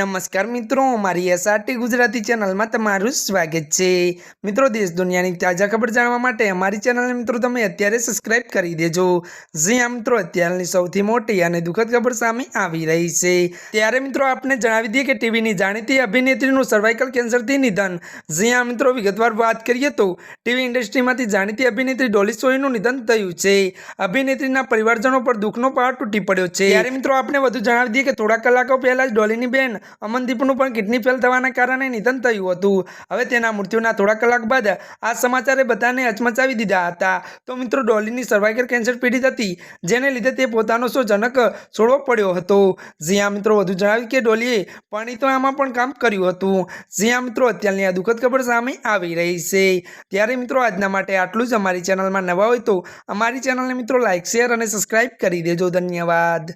નમસ્કાર મિત્રો, મારી એસઆરટી ગુજરાતી ચેનલમાં તમારું સ્વાગત છે। મિત્રો, દેશ દુનિયાની તાજા ખબર જાણવા માટે અમારી ચેનલને મિત્રો તમે અત્યારે સબસ્ક્રાઇબ કરી દેજો। જી હા મિત્રો, અત્યારની સૌથી મોટી અને દુઃખદ ખબર સામે આવી રહી છે। ત્યારે મિત્રો આપને જણાવી દઈએ કે ટીવીની જાણીતી અભિનેત્રીનું સર્વાઇકલ કેન્સરથી નિધન। જી હા મિત્રો, વિગતવાર વાત કરીએ તો ટીવી ઇન્ડસ્ટ્રીમાંથી જાણીતી અભિનેત્રી ડોલી સોહીનું નિધન થયું છે। અભિનેત્રીના પરિવારજનો પર દુઃખનો પહાડ તૂટી પડ્યો છે। ત્યારે મિત્રો આપને વધુ જણાવી દઈએ કે થોડા કલાકો પહેલા જ ડોલીની બેન અમનદીપનું પણ કિડની ફેલ થવાના કારણે નિધન થયું હતું। હવે તેના મૃત્યુના થોડા કલાક બાદ આ સમાચારે બધાને હચમચાવી દીધા હતા। તો મિત્રો, ડોલીની સર્વાઇકલ કેન્સર પીડિત હતી, જેને લીધે તે પોતાનો શો જનક છોડવો પડ્યો હતો। જી હા મિત્રો, વધુ જણાવ્યું કે ડોલીએ પરિણીતામાં પણ કામ કર્યું હતું। જી હા મિત્રો, અત્યારની આ દુઃખદ ખબર સામે આવી રહી છે। ત્યારે મિત્રો આજના માટે આટલું જ। અમારી ચેનલમાં નવા હોય તો અમારી ચેનલને મિત્રો લાઇક, શેર અને સબસ્ક્રાઇબ કરી દેજો। ધન્યવાદ।